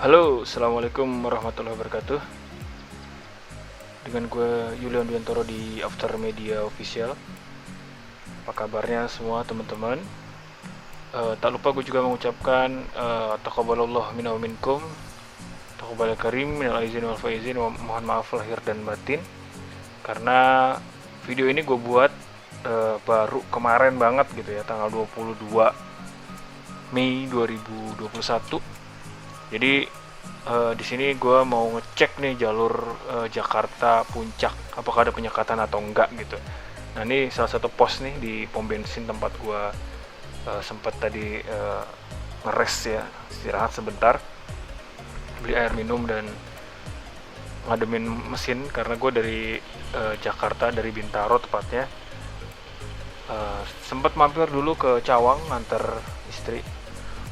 Halo, assalamualaikum warahmatullahi wabarakatuh. Dengan gue Yulian Dwiantoro di After Media Official. Apa kabarnya semua teman-teman? Tak lupa gue juga mengucapkan taqabbalallah minna wa minkum, taqabbal karim minal aizin wal faizin, mohon maaf lahir dan batin. Karena video ini gue buat baru kemarin banget gitu ya, tanggal 22 Mei 2021. Jadi di sini gue mau ngecek nih jalur Jakarta Puncak, apakah ada penyekatan atau enggak gitu. Nah ini salah satu pos nih di pom bensin tempat gue sempat tadi ngeres ya, istirahat sebentar, beli air minum dan ngademin mesin karena gue dari Jakarta, dari Bintaro tepatnya. Sempat mampir dulu ke Cawang nganter istri,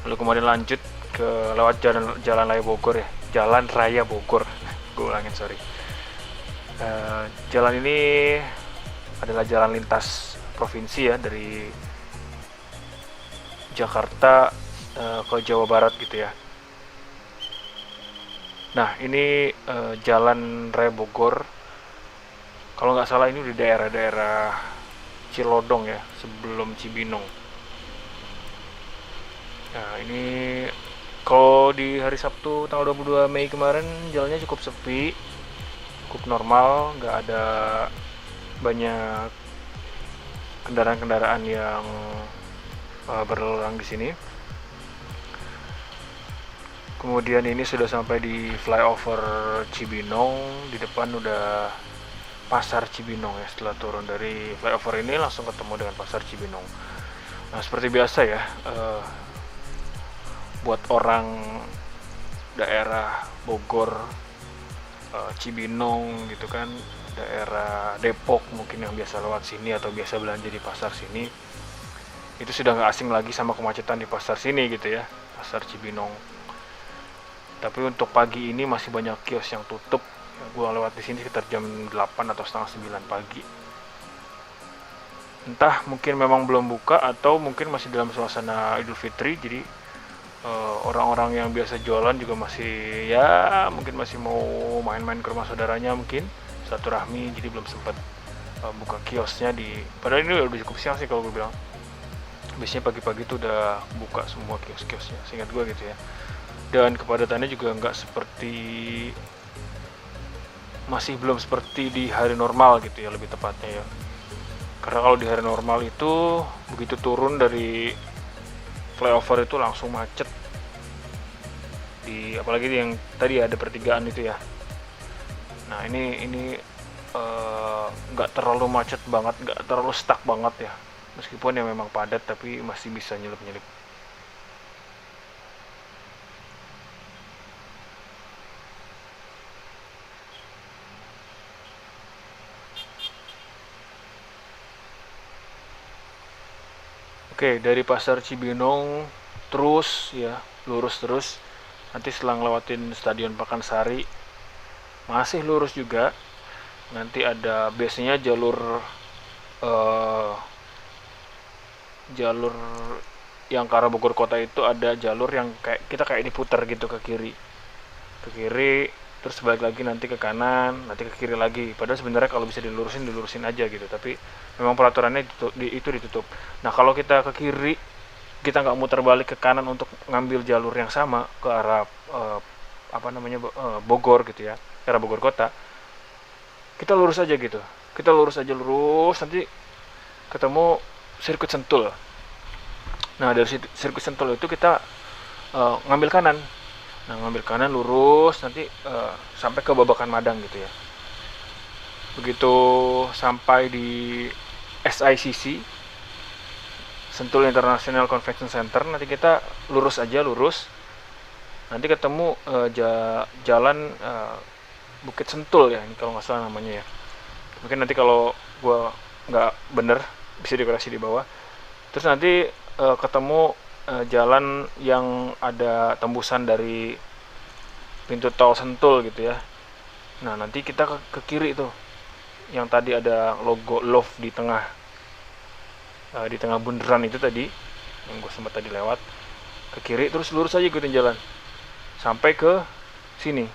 lalu kemudian lanjut ke lewat jalan raya Bogor ya, jalan raya Bogor. Gue ulangin, sorry. Jalan ini adalah jalan lintas provinsi ya, dari Jakarta ke Jawa Barat gitu ya. Nah ini jalan raya Bogor, kalau nggak salah ini di daerah-daerah Cilodong ya, sebelum Cibinong. Nah ini kalau di hari Sabtu tanggal 22 Mei kemarin jalannya cukup sepi, cukup normal, nggak ada banyak kendaraan-kendaraan yang berlalu lalang di sini. Kemudian ini sudah sampai di flyover Cibinong, di depan udah pasar Cibinong ya. Setelah turun dari flyover ini langsung ketemu dengan pasar Cibinong. Nah seperti biasa ya, buat orang daerah Bogor, Cibinong gitu kan, daerah Depok mungkin yang biasa lewat sini atau biasa belanja di pasar sini, itu sudah nggak asing lagi sama kemacetan di pasar sini gitu ya, pasar Cibinong. Tapi untuk pagi ini masih banyak kios yang tutup. Gue lewat di sini sekitar jam 8 atau setengah 9 pagi. Entah mungkin memang belum buka atau mungkin masih dalam suasana Idul Fitri, jadi orang-orang yang biasa jualan juga masih ya mungkin masih mau main-main ke rumah saudaranya, mungkin silaturahmi, jadi belum sempat buka kiosnya di, padahal ini udah cukup siang sih kalau gue bilang. Biasanya pagi-pagi tuh udah buka semua kios-kiosnya, seingat gue gitu ya. Dan kepadatannya juga nggak seperti, masih belum seperti di hari normal gitu ya, lebih tepatnya ya. Karena kalau di hari normal itu begitu turun dari flyover itu langsung macet di, apalagi yang tadi ada pertigaan itu ya. Nah ini nggak terlalu macet banget, nggak terlalu stuck banget ya, meskipun ya memang padat tapi masih bisa nyelip-nyelip. Oke, dari pasar Cibinong terus ya, lurus terus. Nanti setelah ngelewatin Stadion Pakansari, masih lurus juga. Nanti ada biasanya eh, jalur yang ke arah Bogor kota itu, ada jalur yang kayak kita kayak diputar gitu ke kiri, terus balik lagi nanti ke kanan, nanti ke kiri lagi. Padahal sebenarnya kalau bisa dilurusin aja gitu, tapi memang peraturannya itu ditutup. Nah kalau kita ke kiri, kita nggak muter balik ke kanan untuk ngambil jalur yang sama ke arah Bogor gitu ya, ke arah Bogor kota, kita lurus aja gitu. Kita lurus aja, lurus, nanti ketemu sirkuit Sentul. Nah dari sirkuit Sentul itu kita ngambil kanan. Nah ngambil kanan lurus nanti sampai ke Babakan Madang gitu ya. Begitu sampai di SICC, Sentul International Convention Center, nanti kita lurus aja, lurus. Nanti ketemu jalan Bukit Sentul ya, ini kalau nggak salah namanya ya. Mungkin nanti kalau gue nggak bener bisa dikoreksi di bawah. Terus nanti ketemu jalan yang ada tembusan dari pintu tol Sentul gitu ya. Nah nanti kita ke kiri tuh, yang tadi ada logo Love di tengah bundaran itu tadi, yang gue sempat tadi lewat, ke kiri terus lurus aja ikutin jalan sampai ke sini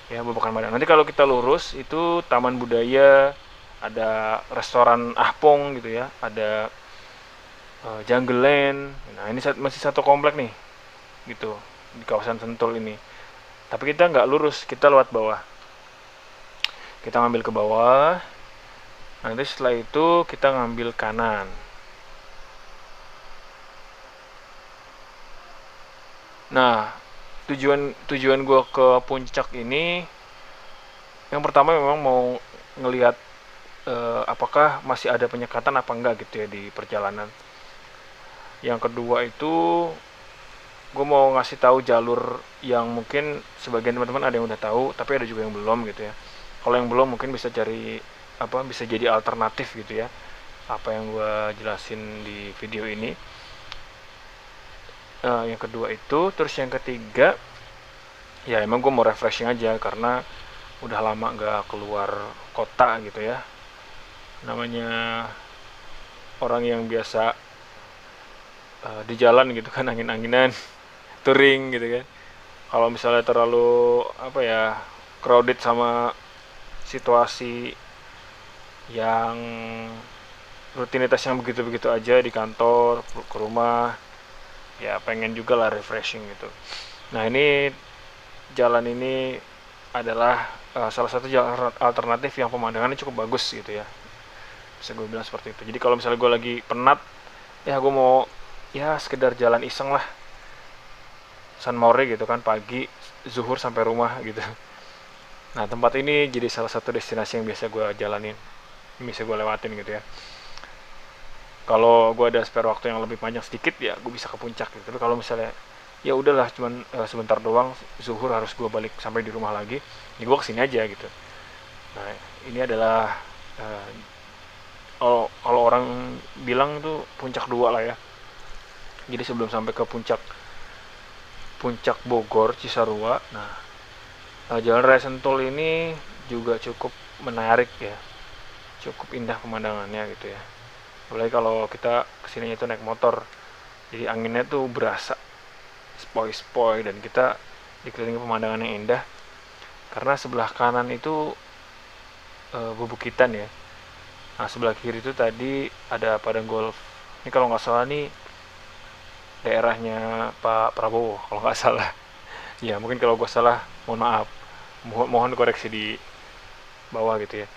ya, Babakan Madang. Nanti kalau kita lurus itu Taman Budaya, ada restoran Ahpong gitu ya, ada Jungle Land. Nah ini masih satu komplek nih gitu di kawasan Sentul ini. Tapi kita nggak lurus, kita lewat bawah. Kita ngambil ke bawah. Nanti setelah itu kita ngambil kanan. Nah, tujuan gue ke puncak ini, yang pertama memang mau ngelihat apakah masih ada penyekatan apa enggak gitu ya di perjalanan. Yang kedua itu gue mau ngasih tahu jalur yang mungkin sebagian teman-teman ada yang udah tahu, tapi ada juga yang belum gitu ya. Kalau yang belum mungkin bisa cari bisa jadi alternatif gitu ya, apa yang gue jelasin di video ini. Yang kedua itu, terus yang ketiga ya emang gue mau refreshing aja karena udah lama gak keluar kota gitu ya. Namanya orang yang biasa di jalan gitu kan, angin-anginan, touring gitu kan. Kalau misalnya terlalu crowded sama situasi yang rutinitas yang begitu-begitu aja di kantor, ke rumah, ya pengen juga lah refreshing gitu. Nah ini jalan ini adalah salah satu jalan alternatif yang pemandangannya cukup bagus gitu ya, bisa gue bilang seperti itu. Jadi kalau misalnya gue lagi penat, ya gue mau ya sekedar jalan iseng lah, San Maure gitu kan, pagi zuhur sampai rumah gitu. Nah tempat ini jadi salah satu destinasi yang biasa gue jalanin, bisa gue lewatin gitu ya. Kalau gue ada spare waktu yang lebih panjang sedikit ya gue bisa ke puncak gitu. Tapi kalau misalnya ya udahlah cuman sebentar doang, zuhur harus gue balik sampai di rumah lagi, ya gue kesini aja gitu. Nah ini adalah kalau orang bilang tuh puncak 2 lah ya. Jadi sebelum sampai ke puncak Bogor Cisarua, nah Jalan Raya Sentul ini juga cukup menarik ya, cukup indah pemandangannya gitu ya. Apalagi kalau kita kesininya itu naik motor, jadi anginnya tuh berasa spoi-spoi dan kita dikelilingi pemandangan yang indah. Karena sebelah kanan itu bebukitan ya. Nah sebelah kiri itu tadi ada padang golf. Ini kalau nggak salah nih daerahnya Pak Prabowo kalau nggak salah. Ya mungkin kalau gue salah mohon maaf, mohon koreksi di bawah gitu ya.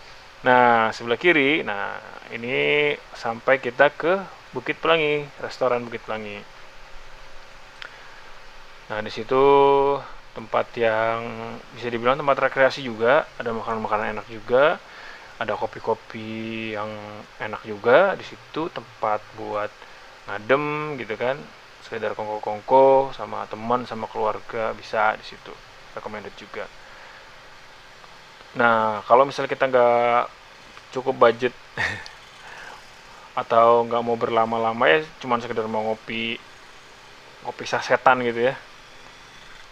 Nah sebelah kiri, nah ini sampai kita ke Bukit Pelangi, restoran Bukit Pelangi. Nah di situ tempat yang bisa dibilang tempat rekreasi juga, ada makanan-makanan enak juga, ada kopi-kopi yang enak juga di situ, tempat buat ngadem gitu kan, sekedar kongko-kongko sama teman sama keluarga bisa di situ, recommended juga. Nah kalau misalnya kita nggak cukup budget atau nggak mau berlama-lama ya cuman sekedar mau ngopi sasetan gitu ya.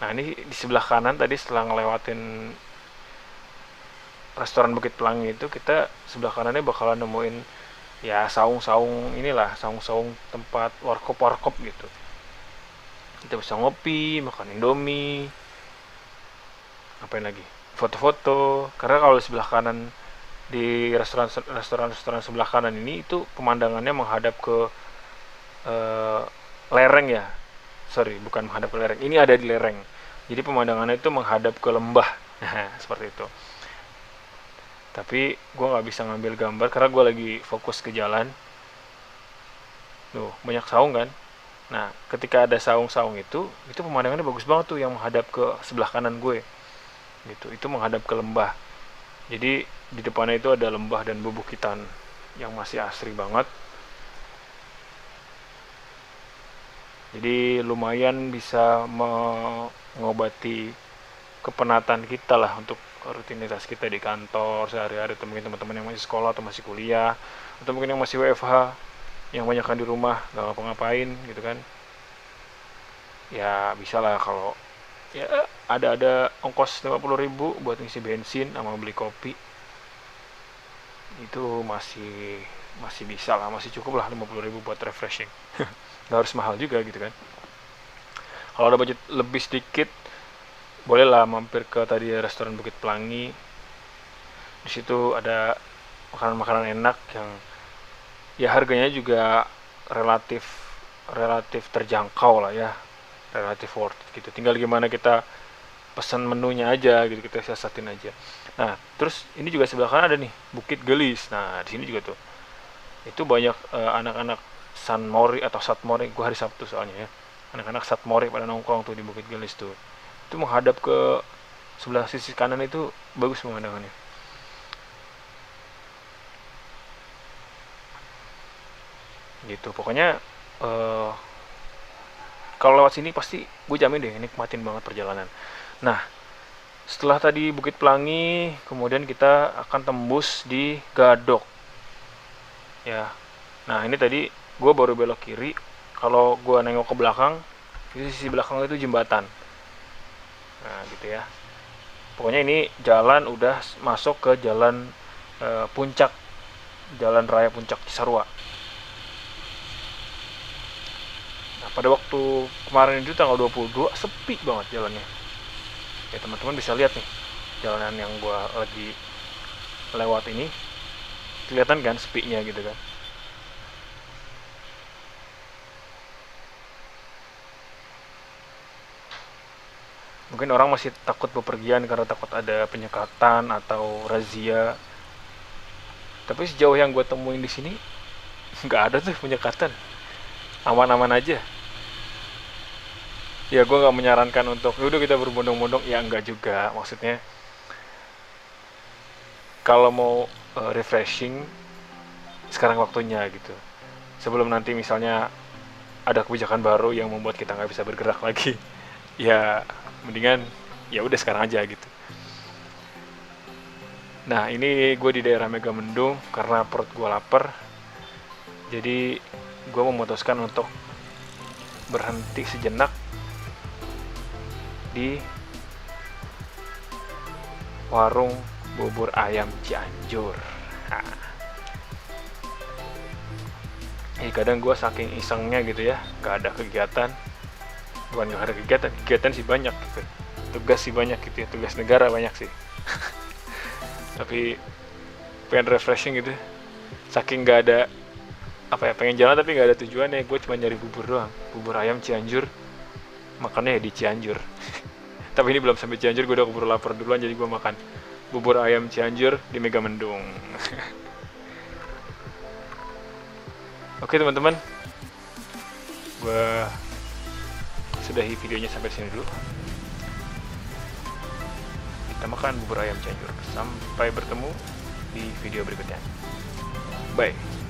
Nah ini di sebelah kanan tadi setelah ngelewatin restoran Bukit Pelangi itu, kita sebelah kanannya bakalan nemuin ya saung-saung inilah, saung-saung tempat warkop gitu. Kita bisa ngopi, makan indomie, ngapain lagi, foto-foto. Karena kalau di sebelah kanan di restoran sebelah kanan ini itu pemandangannya menghadap ke lereng ya. Sorry, bukan menghadap ke lereng. Ini ada di lereng. Jadi pemandangannya itu menghadap ke lembah. Seperti itu. Tapi gue nggak bisa ngambil gambar karena gue lagi fokus ke jalan. Tuh, banyak saung kan. Nah, ketika ada saung-saung itu pemandangannya bagus banget tuh yang menghadap ke sebelah kanan gue. Gitu, itu menghadap ke lembah. Jadi di depannya itu ada lembah dan bebukitan yang masih asri banget. Jadi lumayan bisa mengobati kepenatan kita lah untuk rutinitas kita di kantor sehari-hari, atau mungkin teman-teman yang masih sekolah atau masih kuliah, atau mungkin yang masih WFH, yang banyak kan di rumah nggak ngapa-ngapain gitu kan. Ya bisa lah kalau ya ada ongkos 50.000 buat ngisi bensin sama beli kopi, itu masih bisa lah, masih cukup lah 50.000 buat refreshing. Nggak harus mahal juga gitu kan. Kalau ada budget lebih sedikit bolehlah mampir ke tadi restoran Bukit Pelangi. Di situ ada makanan-makanan enak yang ya harganya juga relatif relatif terjangkau lah ya, relatif worth it gitu. Tinggal gimana kita pesan menunya aja gitu, kita siasatin aja. Nah, terus ini juga sebelah kanan ada nih Bukit Gelis. Nah, di sini juga tuh itu banyak anak-anak San Mori atau Sat Mori. Gua hari Sabtu soalnya ya, anak-anak Sat Mori pada nongkrong tuh di Bukit Gelis tuh. Itu menghadap ke sebelah sisi kanan, itu bagus pemandangannya gitu. Pokoknya eh, kalau lewat sini pasti gue jamin deh nikmatin banget perjalanan. Nah, setelah tadi Bukit Pelangi, kemudian kita akan tembus di Gadok ya. Nah, ini tadi gue baru belok kiri. Kalau gue nengok ke belakang, di sisi belakang itu jembatan. Nah, gitu ya. Pokoknya ini jalan udah masuk ke jalan puncak, jalan raya puncak Cisarua. Nah, pada waktu kemarin itu tanggal 22 sepi banget jalannya. Ya teman-teman bisa lihat nih, jalanan yang gue lagi lewat ini, kelihatan kan sepinya gitu kan. Mungkin orang masih takut bepergian karena takut ada penyekatan atau razia. Tapi sejauh yang gue temuin di sini nggak ada tuh penyekatan, aman-aman aja. Ya gue nggak menyarankan untuk udah kita berbondong-bondong, ya enggak juga. Maksudnya kalau mau refreshing, sekarang waktunya gitu. Sebelum nanti misalnya ada kebijakan baru yang membuat kita nggak bisa bergerak lagi, ya mendingan ya udah sekarang aja gitu. Nah, ini gue di daerah Megamendung karena perut gue lapar, jadi gue memutuskan untuk berhenti sejenak di warung bubur ayam Cianjur. Nah, kadang gue saking isengnya gitu ya, gak ada kegiatan. Bukan gak ada kegiatan, kegiatan sih banyak gitu. Tugas sih banyak gitu ya, tugas negara banyak sih. Tapi pengen refreshing gitu. Saking gak ada apa ya, pengen jalan tapi gak ada tujuannya, gue cuma nyari bubur doang. Bubur ayam Cianjur, makannya ya di Cianjur. Tapi ini belum sampai Cianjur, gue udah keburu lapar duluan, jadi gue makan bubur ayam Cianjur di Megamendung. Oke teman-teman, gue sudahi videonya sampai sini dulu. Kita makan bubur ayam Cianjur. Sampai bertemu di video berikutnya. Bye.